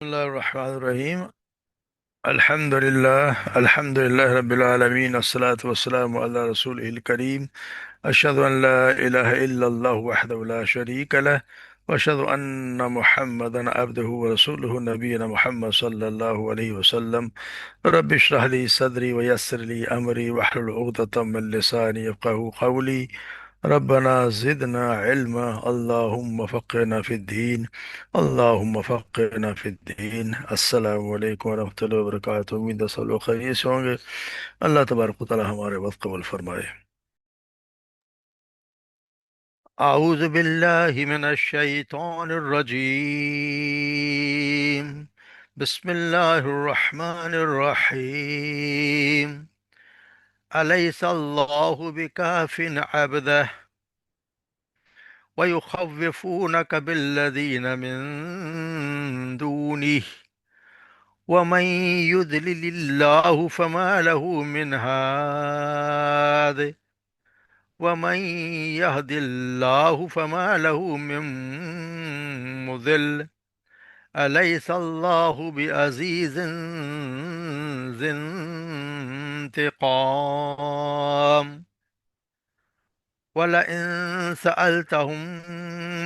بسم الله الرحمن الرحيم. الحمد لله رب العالمين، الصلاة والسلام على رسوله الكريم. أشهد أن لا إله إلا الله وحده لا شريك له، وأشهد أن محمدا عبده ورسوله، نبينا محمد صلى الله عليه وسلم. رب اشرح لي صدري ويسر لي أمري واحلل عقدة من لساني يفقهوا قولي. ربنا زدنا علما، اللهم فقهنا في الدين، اللهم فقهنا في الدین۔ السلام علیکم ورحمۃ اللہ وبرکاتہ، امید ہے سب لوگ خیریت سے ہوں گے۔ اللہ تبارک و تعالی ہمارے وقت قبول فرمائے۔ اعوذ باللہ من الشیطان الرجیم، بسم اللہ الرحمن الرحیم۔ الیس اللہ بکاف عبدہ ویخوفونک بالذین من دونہ ومن يضلل الله فما له من هاد ومن يهد الله فما له من مضل أليس الله بعزيز ذي انتقام ولئن سألتهم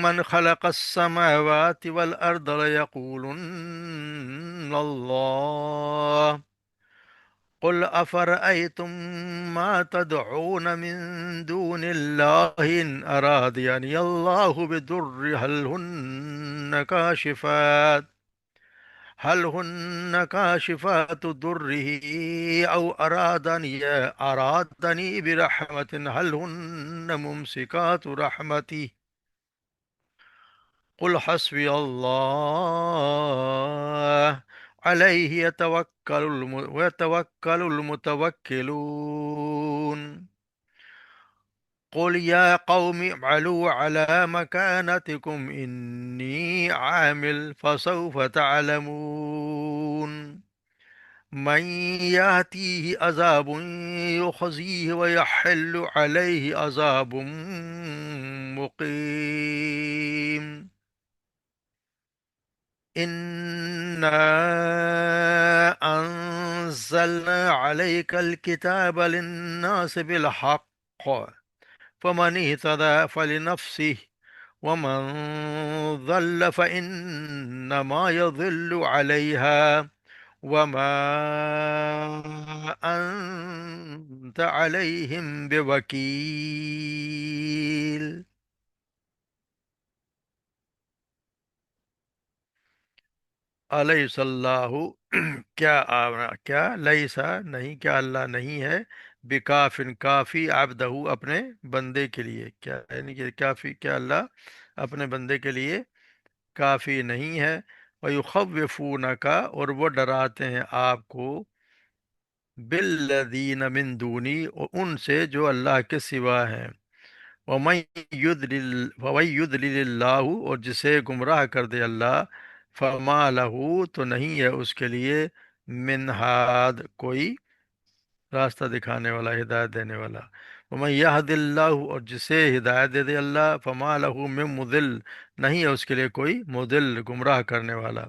من خلق السماوات والأرض ليقولن الله قل أفرأيتم ما تدعون من دون الله إن أرادني الله بضر هل هن كاشفات ضره أو أرادني برحمة هل هن ممسكات رحمته قل حسبي الله عليه ويتوكل المتوكلون قل يا قوم اعملوا على مكانتكم إني عامل فسوف تعلمون من يأتيه عذاب يخزيه ويحل عليه عذاب مقيم إنا أنزلنا عليك الكتاب للناس بالحق فمن اهتدى فلنفسه ومن ضل فإنما يضل عليها وما أنت عليهم بوكيل۔ علیہ اللہ کیا لیسا نہیں، کیا اللہ نہیں ہے، بکافن کافی، عبدہ اپنے بندے کے لیے، کیا یعنی کہ کافی، کیا اللہ اپنے بندے کے لیے کافی نہیں ہے۔ وَيُخَوِّفُونَكَ، اور وہ ڈراتے ہیں آپ کو، بِالَّذِينَ مِن دونی، اور ان سے جو اللہ کے سوا ہیں۔ وَمَن يُضْلِلِ اللَّهُ، اور جسے گمراہ کر دے اللہ، فما لہو، تو نہیں ہے اس کے لیے، من ہاد، کوئی راستہ دکھانے والا، ہدایت دینے والا۔ ومن یہد اللہ، اور جسے ہدایت دے دے اللہ، فما لہو من مضل، نہیں ہے اس کے لیے کوئی مضل، گمراہ کرنے والا۔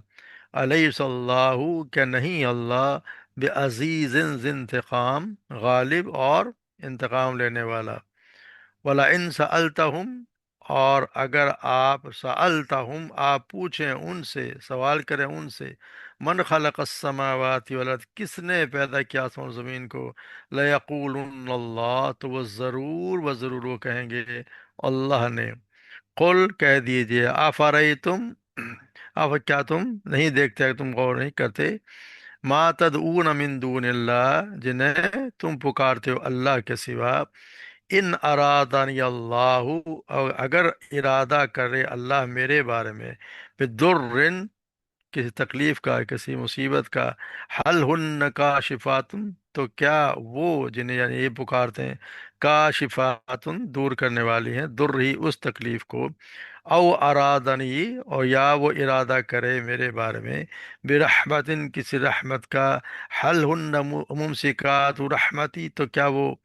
الیس اللہ، کیا نہیں اللہ، بعزیز ذی انتقام، غالب اور انتقام لینے والا۔ وَلَئِن سَأَلْتَهُمْ، اور اگر آپ سألتہم، آپ پوچھیں ان سے، سوال کریں ان سے، من خلق السماوات والارض، کس نے پیدا کیا آسمان و زمین کو، لَيَقُولُنَّ اللَّهُ، تو وہ ضرور وہ کہیں گے اللہ نے۔ قل، کہہ دیجئے، آفرئیتم، آپ کیا تم نہیں دیکھتے، تم غور نہیں کرتے، ما تدعون من دون اللہ، جنہیں تم پکارتے ہو اللہ کے سوا، ان ارادانی اللہ، اگر ارادہ کرے اللہ میرے بارے میں، بدر، کسی تکلیف کا، کسی مصیبت کا، حل ہن کاشفاتن، تو کیا وہ جنہیں یعنی یہ پکارتے ہیں کاشفاتن، دور کرنے والی ہیں، در ہی اس تکلیف کو، او ارادنی، اور یا وہ ارادہ کرے میرے بارے میں، برحمتن، کسی رحمت کا، حل ہن ممسکات رحمتی، تو کیا وہ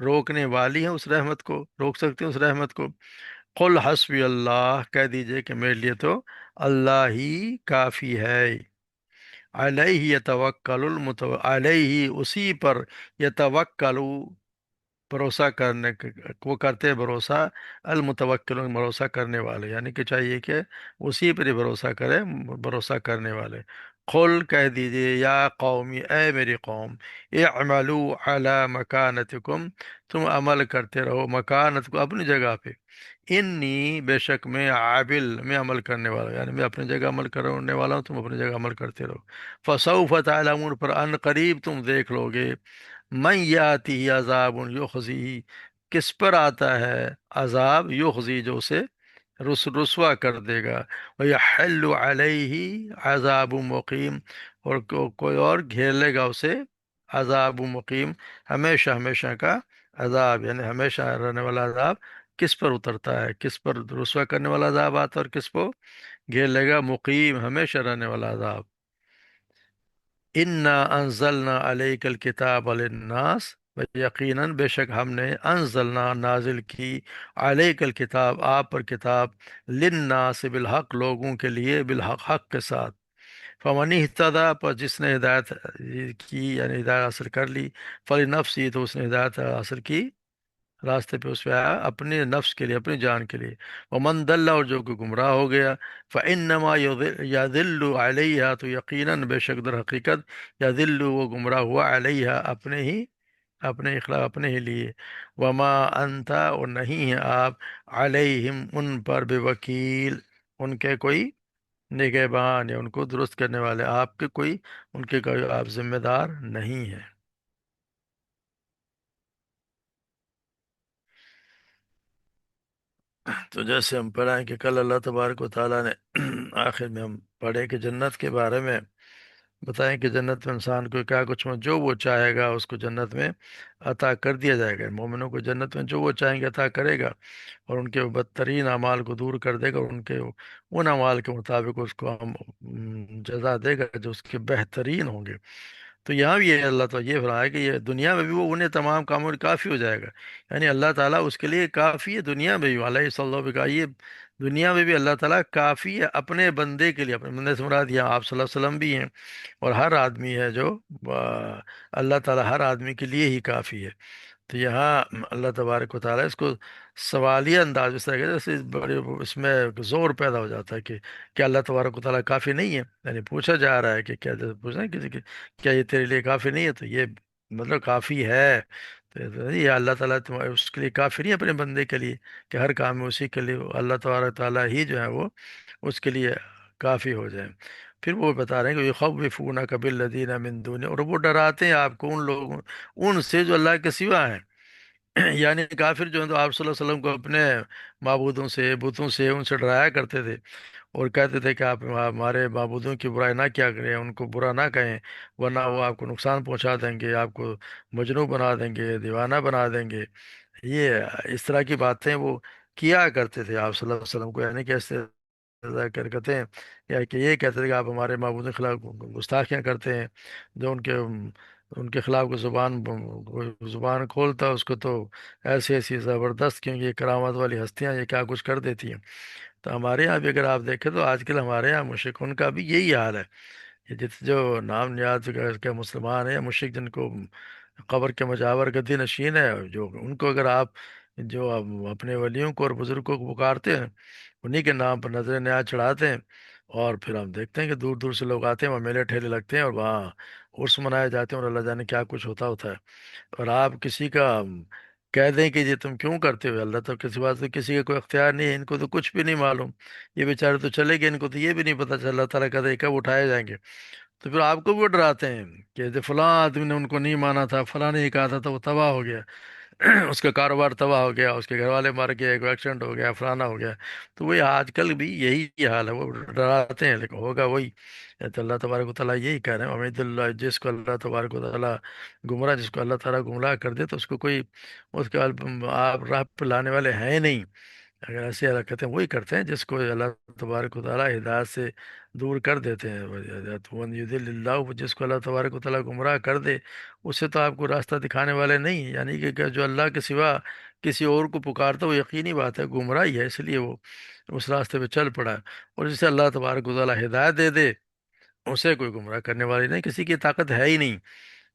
روکنے والی ہیں اس رحمت کو، روک سکتے ہیں اس رحمت کو۔ قل حسبی اللہ، کہہ دیجئے کہ میرے لیے تو اللہ ہی کافی ہے۔ علیہ یتوکل علیہ اسی پر یتوکلو بھروسہ وہ کرتے ہیں بھروسہ، المتوکل بھروسہ کرنے والے، یعنی کہ چاہیے کہ اسی پر ہی بھروسہ کرے، بھروسہ کرنے والے۔ قل کہہ دیجئے یا قومی، اے میری قوم، اعملوا علی مکانتکم، تم عمل کرتے رہو مکانت کو اپنی جگہ پہ، انی بے شک میں عامل، میں عمل کرنے والا ہوں، یعنی میں اپنی جگہ عمل کرنے والا ہوں، تم اپنی جگہ عمل کرتے رہو۔ فسوف تعلمون، پر ان قریب تم دیکھ لو گے، من یاتی عذاب یخزی، کس پر آتا ہے عذاب، یخزی جو اسے رسوا کر دے گا، ویحل علیہ عذاب مقیم، اور کوئی اور گھیر لے گا اسے عذاب مقیم، ہمیشہ ہمیشہ کا عذاب، یعنی ہمیشہ رہنے والا عذاب کس پر اترتا ہے، کس پر رسوا کرنے والا عذاب آتا ہے، اور کس کو گھیر لے گا مقیم، ہمیشہ رہنے والا عذاب۔ انا انزلنا علیک الکتاب للناس، یقیناً بے شک ہم نے انزلنا نازل کی، علیک الکتاب آپ پر کتاب، للناس بالحق لوگوں کے لیے، بالحق حق کے ساتھ، فمن اہتدی پر جس نے ہدایت کی، یعنی ہدایت حاصل کر لی، فلنفسی تو اس نے ہدایت حاصل کی، راستے پہ اس پہ آیا اپنے نفس کے لیے، اپنی جان کے لیے، ومن دل اور جو کہ گمراہ ہو گیا، فإنما یذل علیہا تو یقیناً بے شک در حقیقت، یذل وہ گمراہ ہوا علیہا اپنے ہی، اپنے اخلاق اپنے ہی لیے، وما انت اور نہیں ہے آپ، علیہم ان پر بے وکیل، ان کے کوئی نگہبان یا ان کو درست کرنے والے، آپ کے کوئی، ان کے کوئی آپ ذمہ دار نہیں ہیں۔ تو جیسے ہم پڑھائیں کہ کل اللہ تبارک و تعالیٰ نے آخر میں ہم پڑھیں کہ جنت کے بارے میں بتائیں کہ جنت میں انسان کو کیا کچھ جو وہ چاہے گا اس کو جنت میں عطا کر دیا جائے گا، مومنوں کو جنت میں جو وہ چاہیں گے عطا کرے گا، اور ان کے بدترین اعمال کو دور کر دے گا، اور ان کے ان اعمال کے مطابق اس کو ہم جزا دے گا جو اس کے بہترین ہوں گے۔ تو یہاں بھی یہ اللہ تعالیٰ یہ فرمایا کہ یہ دنیا میں بھی وہ انہیں تمام کاموں میں کافی ہو جائے گا، یعنی اللہ تعالیٰ اس کے لیے کافی ہے، دنیا میں بھی علیہ صلی اللہ علیہ وسلم کا یہ دنیا میں بھی اللہ تعالیٰ کافی ہے اپنے بندے کے لیے، اپنے بندے سے مراد یہاں آپ صلی اللہ علیہ وسلم بھی ہیں، اور ہر آدمی ہے جو اللہ تعالیٰ ہر آدمی کے لیے ہی کافی ہے۔ تو یہاں اللہ تبارک و تعالیٰ اس کو سوالیہ انداز اس طرح کے جیسے بڑے اس میں زور پیدا ہو جاتا ہے کہ کیا اللہ تبارک و تعالیٰ کافی نہیں ہے، یعنی پوچھا جا رہا ہے کہ کیا، جیسے پوچھنا ہے کسی کے کیا یہ تیرے لیے کافی نہیں ہے، تو یہ مطلب کافی ہے، تو یہ اللہ تعالیٰ اس کے لیے کافی نہیں ہے اپنے بندے کے لیے، کہ ہر کام میں اسی کے لیے اللہ تبارک و تعالیٰ ہی جو ہے وہ اس کے لیے کافی ہو جائے۔ پھر وہ بتا رہے ہیں کہ یخوفونک بالذین من دون، اور وہ ڈراتے ہیں آپ کو ان لوگوں، ان سے جو اللہ کے سوا ہیں، یعنی کافر جو ہیں تو آپ صلی اللہ علیہ وسلم کو اپنے معبودوں سے، بتوں سے، ان سے ڈرایا کرتے تھے، اور کہتے تھے کہ آپ ہمارے معبودوں کی برائی نہ کیا کریں، ان کو برا نہ کہیں، ورنہ وہ آپ کو نقصان پہنچا دیں گے، آپ کو مجنون بنا دیں گے، دیوانہ بنا دیں گے، یہ اس طرح کی باتیں وہ کیا کرتے تھے آپ صلی اللہ علیہ وسلم کو، یعنی کہ ایسے کہتے ہیں یا کہ یہ کہتے تھے کہ آپ ہمارے معبودوں کے خلاف گستاخیاں کرتے ہیں، جو ان کے خلاف کو زبان کھولتا اس کو تو ایسی ایسی زبردست، کیونکہ یہ کرامت والی ہستیاں یہ کیا کچھ کر دیتی ہیں۔ تو ہمارے یہاں بھی اگر آپ دیکھیں تو آج کل ہمارے یہاں مشرکون کا بھی یہی حال ہے، یہ جو نام نیاز کے مسلمان ہیں یا مشرک جن کو قبر کے مجاور گدی نشین ہے، جو ان کو اگر آپ جو اپنے ولیوں کو اور بزرگوں کو پکارتے ہیں، انہی کے نام پر نظر نیاز چڑھاتے ہیں، اور پھر ہم دیکھتے ہیں کہ دور دور سے لوگ آتے ہیں، وہاں میلے ٹھیلے لگتے ہیں اور وہاں عرس منائے جاتے ہیں، اور اللہ جانے کیا کچھ ہوتا ہے۔ اور آپ کسی کا کہہ دیں کہ یہ تم کیوں کرتے ہو، اللہ تو کسی بات سے کسی کا کوئی اختیار نہیں ہے، ان کو تو کچھ بھی نہیں معلوم، یہ بیچارے تو چلے گئے، ان کو تو یہ بھی نہیں پتہ چل، اللہ تعالیٰ کہتے ہیں کب اٹھائے جائیں گے، تو پھر آپ کو بھی وہ ڈراتے ہیں کہ فلاں آدمی نے ان کو نہیں مانا تھا، فلاں نے یہ کہا تھا تو وہ تباہ ہو گیا، اس کا کاروبار تباہ ہو گیا، اس کے گھر والے مر گئے، کوئی ایکسیڈنٹ ہو گیا، فلانا ہو گیا۔ تو وہی آج کل بھی یہی حال ہے، وہ ڈراتے ہیں لیکن ہوگا وہی۔ تو اللہ تبارک و تعالیٰ یہی کہہ رہے ہیں، امید اللہ، جس کو اللہ تبارک و تعالیٰ گمراہ، جس کو اللہ تعالیٰ گمراہ کر دے تو اس کو کوئی، اس کے آپ راہ پہ لانے والے ہیں نہیں۔ اگر ایسی حرکتیں وہی کرتے ہیں جس کو اللہ تبارک و تعالیٰ ہدایت سے دور کر دیتے ہیں، وَمَن يُضِلِّ اللَّهُ، جس کو اللہ تبارک و تعالیٰ گمراہ کر دے اسے تو آپ کو راستہ دکھانے والے نہیں ہیں، یعنی کہ جو اللہ کے سوا کسی اور کو پکارتا وہ یقینی بات ہے گمراہی ہے، اس لیے وہ اس راستے پہ چل پڑا ہے، اور جسے اللہ تبارک و تعالیٰ ہدایت دے دے اسے کوئی گمراہ کرنے والی نہیں، کسی کی طاقت ہے ہی نہیں۔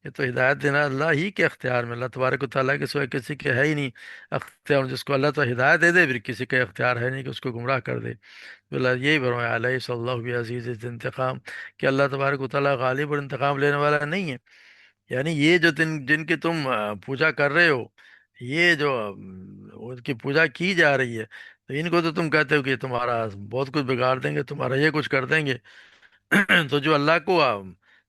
یہ تو ہدایت دینا اللہ ہی کے اختیار میں، اللہ تبارک و تعالیٰ کے سوائے کسی کے ہے ہی نہیں اختیار، جس کو اللہ تو ہدایت دے دے پھر کسی کا اختیار ہے نہیں کہ اس کو گمراہ کر دے۔ تو اللہ یہی فرمایا علیہ صلی اللہ عزیز انتقام، کہ اللہ تبارک و تعالیٰ غالب اور انتقام لینے والا نہیں ہے۔ یعنی یہ جو جن کی تم پوجا کر رہے ہو، یہ جو ان کی پوجا کی جا رہی ہے، تو ان کو تو تم کہتے ہو کہ تمہارا بہت کچھ بگاڑ دیں گے، تمہارا یہ کچھ کر دیں گے۔ تو جو اللہ کو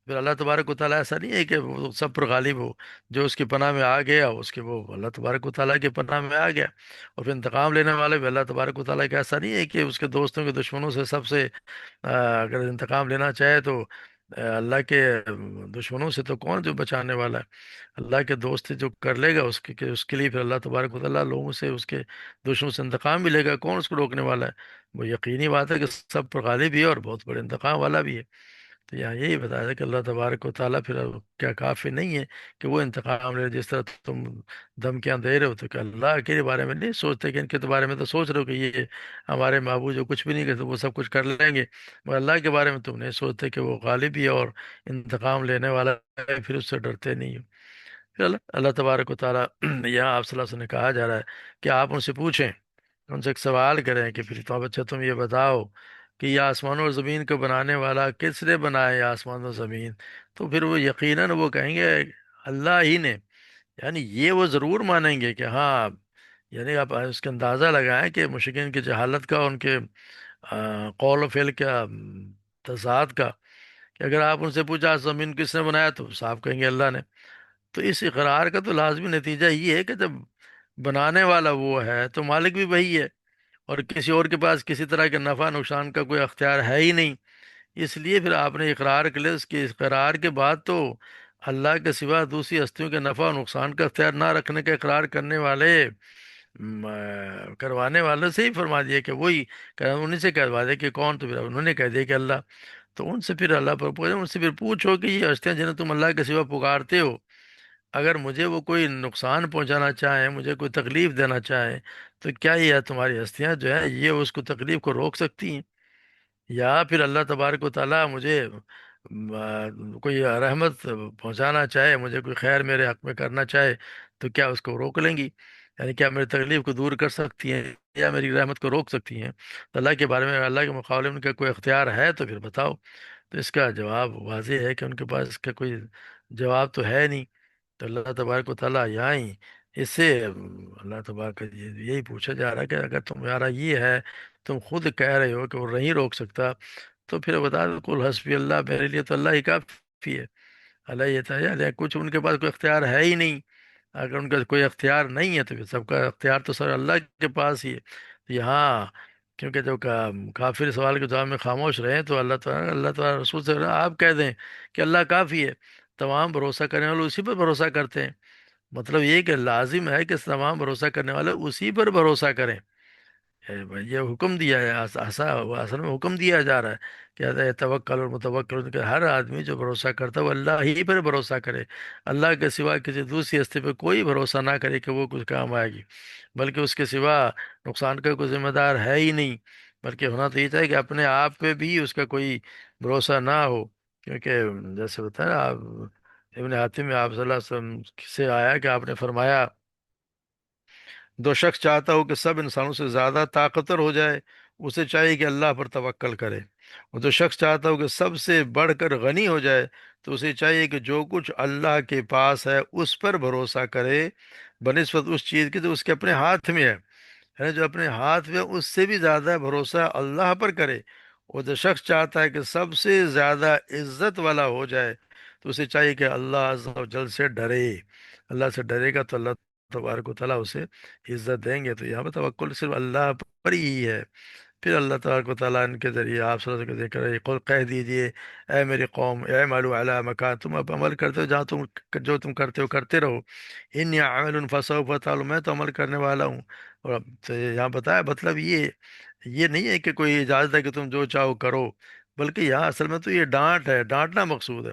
پھر اللہ تبارک و تعالیٰ ایسا نہیں ہے کہ وہ سب پر غالب ہو، جو اس کی پناہ میں آ گیا اس کے وہ اللہ تبارک و تعالیٰ کی پناہ میں آ گیا۔ اور پھر انتقام لینے والے بھی اللہ تبارک و تعالیٰ کا ایسا نہیں ہے کہ اس کے دوستوں کے دشمنوں سے سب سے اگر انتقام لینا چاہے تو اللہ کے دشمنوں سے تو کون جو بچانے والا ہے؟ اللہ کے دوست جو کر لے گا اس کے کہ اس کے لیے پھر اللہ تبارک و تعالیٰ لوگوں سے اس کے دشمنوں سے انتقام بھی لے گا، کون اس کو روکنے والا ہے؟ وہ یقینی بات ہے کہ سب پر غالب بھی ہے اور بہت بڑے انتقام والا بھی ہے۔ تو یہاں یہی بتایا تھا کہ اللہ تبارک و تعالیٰ پھر اب کیا کافی نہیں ہے کہ وہ انتقام لے، جس طرح تم دھمکیاں دے رہے ہو تو کہ اللہ کے بارے میں نہیں سوچتے، کہ ان کے تو بارے میں تو سوچ رہے ہو کہ یہ ہمارے معبود جو کچھ بھی نہیں کرتے وہ سب کچھ کر لیں گے، مگر اللہ کے بارے میں تم نہیں سوچتے کہ وہ غالب ہی ہے اور انتقام لینے والا ہے، پھر اس سے ڈرتے نہیں ہو۔ پھر اللہ اللہ تبارک و تعالیٰ یہاں آپ صلی اللہ علیہ وسلم نے کہا جا رہا ہے کہ آپ ان سے پوچھیں، ان سے ایک سوال کریں کہ پھر تو اچھا تم یہ بتاؤ کہ یہ آسمان اور زمین کو بنانے والا کس نے بنایا یہ آسمان اور زمین؟ تو پھر وہ یقیناً وہ کہیں گے اللہ ہی نے۔ یعنی یہ وہ ضرور مانیں گے کہ ہاں، یعنی آپ اس کا اندازہ لگائیں کہ مشرکین کی جہالت کا، ان کے قول و فعل کا تضاد کا، کہ اگر آپ ان سے پوچھا زمین کس نے بنایا تو صاف کہیں گے اللہ نے۔ تو اس اقرار کا تو لازمی نتیجہ یہ ہے کہ جب بنانے والا وہ ہے تو مالک بھی وہی ہے، اور کسی اور کے پاس کسی طرح کے نفع نقصان کا کوئی اختیار ہے ہی نہیں۔ اس لیے پھر آپ نے اقرار کے لیے اس کے اقرار کے بعد تو اللہ کے سوا دوسری ہستیوں کے نفع و نقصان کا اختیار نہ رکھنے کا اقرار کرنے والے کروانے والوں سے ہی فرما دیا کہ وہی انہیں سے کروا دے کہ کون، تو پھر انہوں نے کہہ دیا کہ اللہ۔ تو ان سے پھر اللہ پر پوچھو، ان سے پھر پوچھو کہ یہ ہستیاں جنہیں تم اللہ کے سوا پکارتے ہو، اگر مجھے وہ کوئی نقصان پہنچانا چاہیں، مجھے کوئی تکلیف دینا چاہیں، تو کیا یہ تمہاری ہستیاں جو ہے یہ اس کو تکلیف کو روک سکتی ہیں؟ یا پھر اللہ تبارک و تعالیٰ مجھے کوئی رحمت پہنچانا چاہے، مجھے کوئی خیر میرے حق میں کرنا چاہے، تو کیا اس کو روک لیں گی؟ یعنی کیا میری تکلیف کو دور کر سکتی ہیں یا میری رحمت کو روک سکتی ہیں؟ تو اللہ کے بارے میں، اللہ کے مقابلے میں ان کا کوئی اختیار ہے تو پھر بتاؤ۔ تو اس کا جواب واضح ہے کہ ان کے پاس اس کا کوئی جواب تو ہے نہیں۔ تو اللہ تبارک و تعالیٰ یہاں ہی اس سے اللہ تبارک یہی پوچھا جا رہا ہے کہ اگر تمہارا یہ ہے، تم خود کہہ رہے ہو کہ وہ نہیں روک سکتا، تو پھر بتا دو کل حسبی اللہ، میرے لیے تو اللہ ہی کافی ہے۔ اللہ یہ تھا یا کچھ ان کے پاس کوئی اختیار ہے ہی نہیں۔ اگر ان کا کوئی اختیار نہیں ہے تو پھر سب کا اختیار تو سر اللہ کے پاس ہی ہے۔ یہاں کیونکہ جو کافر سوال کے جواب میں خاموش رہے تو اللہ تعالیٰ رسول سے آپ کہہ دیں کہ اللہ کافی ہے، تمام بھروسہ کرنے والے اسی پر بھروسہ کرتے ہیں۔ مطلب یہ کہ لازم ہے کہ تمام بھروسہ کرنے والے اسی پر بھروسہ کریں۔ یہ حکم دیا ہے، اصل میں حکم دیا جا رہا ہے کہ توکل اور متوکل، کہ ہر آدمی جو بھروسہ کرتا ہے وہ اللہ ہی پر بھروسہ کرے، اللہ کے سوا کسی دوسری ہستی پہ کوئی بھروسہ نہ کرے کہ وہ کچھ کام آئے گی، بلکہ اس کے سوا نقصان کا کوئی ذمہ دار ہے ہی نہیں۔ بلکہ ہونا تو یہ چاہیے کہ اپنے آپ پہ بھی اس کا کوئی بھروسہ نہ ہو، کیونکہ جیسے بتایا آپ ابن حاتم میں آپ صلی اللہ علیہ وسلم سے آیا کہ آپ نے فرمایا دو شخص چاہتا ہو کہ سب انسانوں سے زیادہ طاقتور ہو جائے، اسے چاہیے کہ اللہ پر توکل کرے، اور جو شخص چاہتا ہو کہ سب سے بڑھ کر غنی ہو جائے تو اسے چاہیے کہ جو کچھ اللہ کے پاس ہے اس پر بھروسہ کرے، بنسبت اس چیز کی جو اس کے اپنے ہاتھ میں ہے جو اپنے ہاتھ میں اس سے بھی زیادہ بھروسہ اللہ پر کرے۔ اور جو شخص چاہتا ہے کہ سب سے زیادہ عزت والا ہو جائے تو اسے چاہیے کہ اللہ عز و جل سے ڈرے۔ اللہ سے ڈرے گا تو اللہ تبارک و تعالیٰ اسے عزت دیں گے۔ تو یہاں پر توکل صرف اللہ پر ہی ہے۔ پھر اللہ تبارک و تعالیٰ ان کے ذریعے آپ صلی اللہ علیہ وسلم کے ذکر ہے، قل کہہ دیجئے اے میری قوم اعملوا علی مکان، تم اب عمل کرتے ہو جہاں تم جو تم کرتے ہو کرتے رہو، انی عامل فسوف تعلمون، میں تو عمل کرنے والا ہوں۔ اور اب تو یہاں بتایا مطلب یہ نہیں ہے کہ کوئی اجازت ہے کہ تم جو چاہو کرو، بلکہ یہاں اصل میں تو یہ ڈانٹ ہے، ڈانٹنا مقصود ہے۔